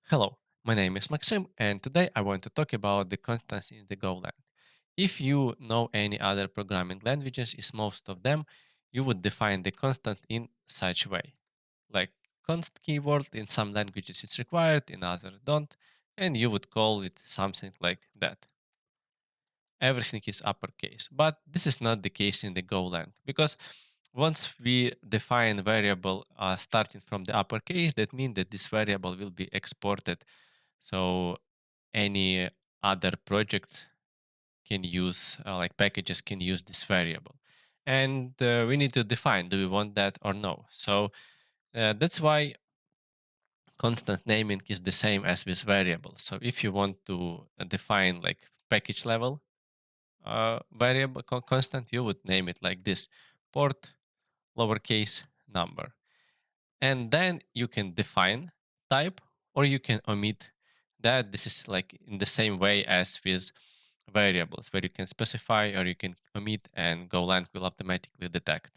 Hello, my name is Maxim, and today I want to talk about the constants in the Golang. If you know any other programming languages, is most of them, you would define the constant in such way. Like const keyword in some languages is required, in others don't, and you would call it something like that. Everything is uppercase, but this is not the case in the Golang because once we define variable starting from the uppercase, that means that this variable will be exported, so any other projects can use, like packages can use this variable. And we need to define, do we want that or no? So that's why constant naming is the same as with variables. So if you want to define like package level variable constant, you would name it like this: port lowercase number. And then you can define type, or you can omit that. This is like in the same way as with variables, where you can specify or you can omit, and Golang will automatically detect.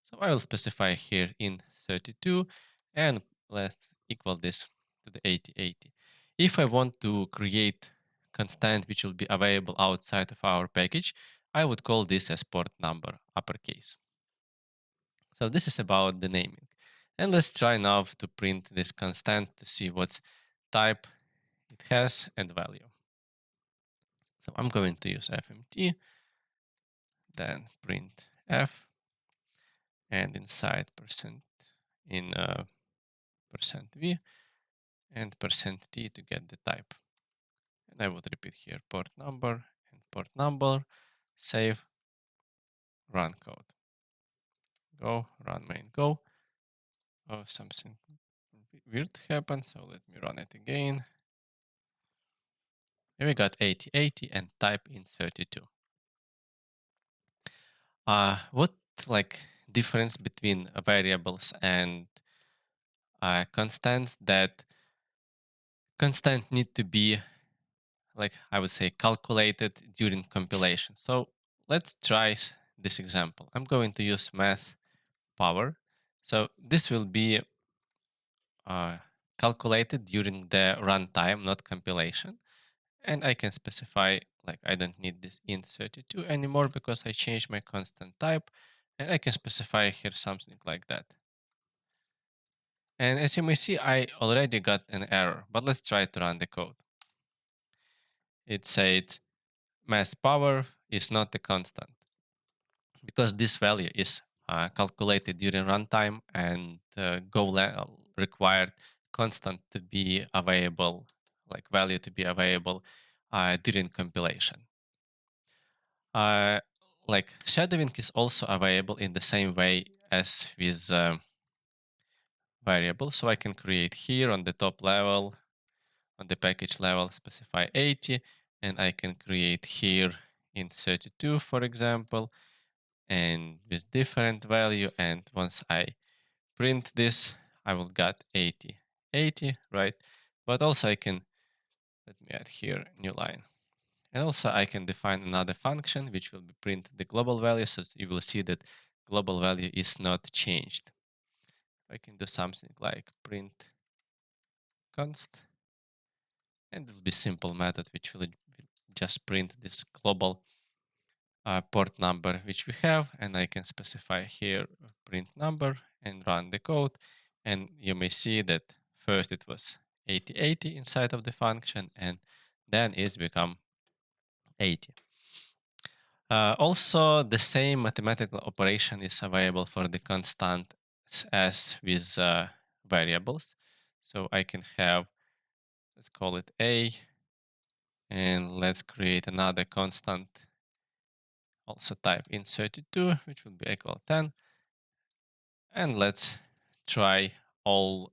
So I will specify here in 32, and let's equal this to the 8080. If I want to create constant which will be available outside of our package, I would call this as port number uppercase. So this is about the naming. And let's try now to print this constant to see what type it has and value. So I'm going to use fmt, then print f, and inside percent in percent %v and percent %t to get the type. And I would repeat here port number and port number, save, run code. Go, run main, go. Oh, something weird happened, so let me run it again. And we got 8080 and type in 32. What like difference between variables and constants? That constant need to be, like I would say, calculated during compilation. So let's try this example. I'm going to use math power. So this will be calculated during the runtime, not compilation. And I can specify, like, I don't need this int 32 anymore because I changed my constant type. And I can specify here something like that. And as you may see, I already got an error, but let's try to run the code. It said mass power is not a constant because this value is calculated during runtime, and Golang required constant to be available, like value to be available during compilation. Uh, like shadowing is also available in the same way as with variables. So I can create here on the top level, on the package level, specify 80, and I can create here in 32, for example, and with different value. And once I print this, I will get 80, 80, right? But also I can, let me add here new line. And also I can define another function which will be print the global value, so you will see that global value is not changed. I can do something like print const, and it will be simple method which will just print this global port number which we have, and I can specify here print number and run the code. And you may see that first it was 8080 inside of the function, and then it's become 80. Also, the same mathematical operation is available for the constant as with variables. So I can have, let's call it a, and let's create another constant, also type in 32, which would be equal 10. And let's try all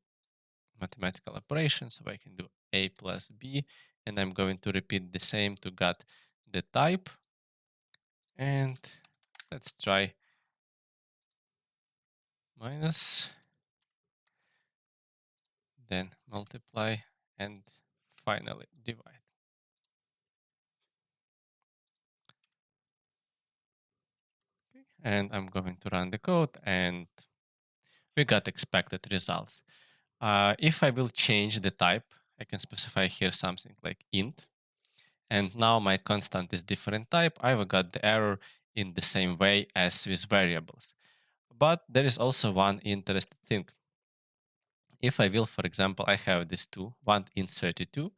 mathematical operations. So I can do a plus b, and I'm going to repeat the same to get the type. And let's try minus, then multiply, and finally divide. And I'm going to run the code, and we got expected results. If I will change the type I can specify here something like int. And now my constant is different type. I've got the error in the same way as with variables. But there is also one interesting thing. If I will, for example, I have these two, one int 32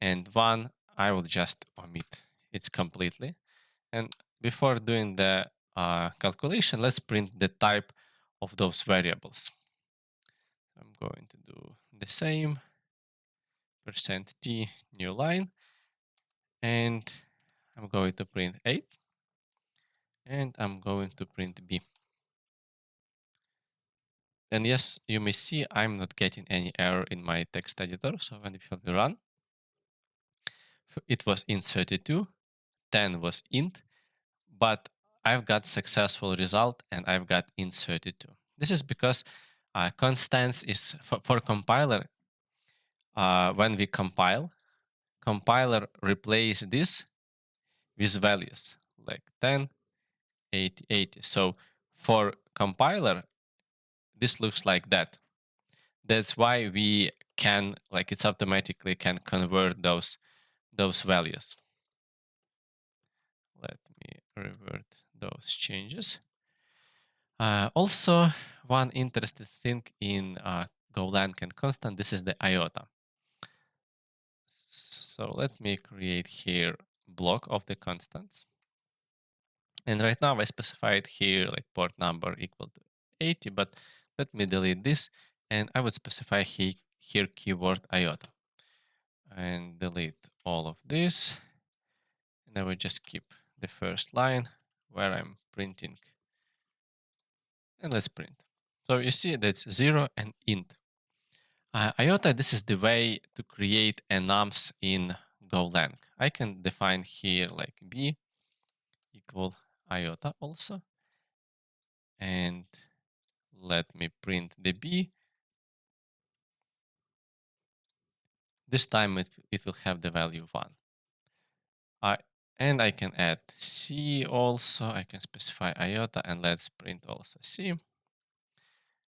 and one I will just omit it completely. And before doing the calculation, let's print the type of those variables. I'm going to do the same, %t, new line, and I'm going to print 8, and I'm going to print b. And yes, you may see I'm not getting any error in my text editor. So when we run, it was int 32, 10 was int, but I've got successful result and I've got int 32. This is because constants is for compiler. When we compile, compiler replace this with values like 10, 80, 80. So for compiler, this looks like that. That's why we can, like it's automatically can convert those values. Let me revert those changes. Also, one interesting thing in Golang and constant, this is the iota. So let me create here block of the constants. And right now I specified here like port number equal to 80, but let me delete this and I would specify here keyword iota and delete all of this. And I will just keep the first line where I'm printing. And let's print. So you see that's 0 and int. Iota, this is the way to create enums in Golang. I can define here like b equal iota also. And let me print the b. This time it will have the value 1. And I can add c also. I can specify iota and let's print also c.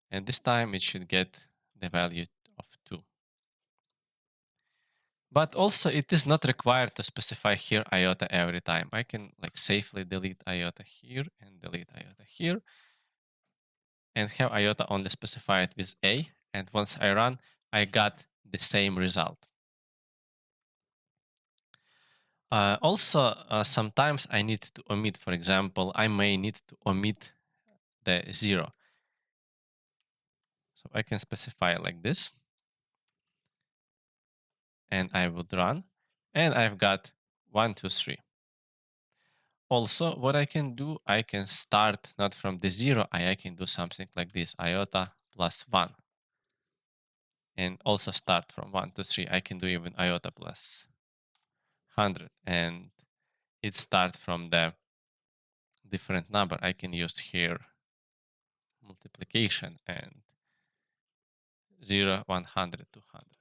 And this time it should get the value of 2. But also it is not required to specify here iota every time. I can like safely delete iota here and delete iota here and have iota only specified with a. And once I run, I got the same result. Sometimes I need to omit, for example, I may need to omit the 0. So I can specify like this. And I would run. And I've got 1, 2, 3. Also, what I can do, I can start not from the 0, I can do something like this, iota plus 1. And also start from 1 to 3. I can do even iota plus 100. And it start from the different number. I can use here multiplication and 0, 100, 200.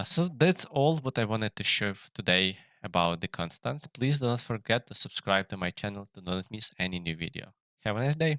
So that's all what I wanted to share today about the constants. Please do not forget to subscribe to my channel to not miss any new video. Have a nice day.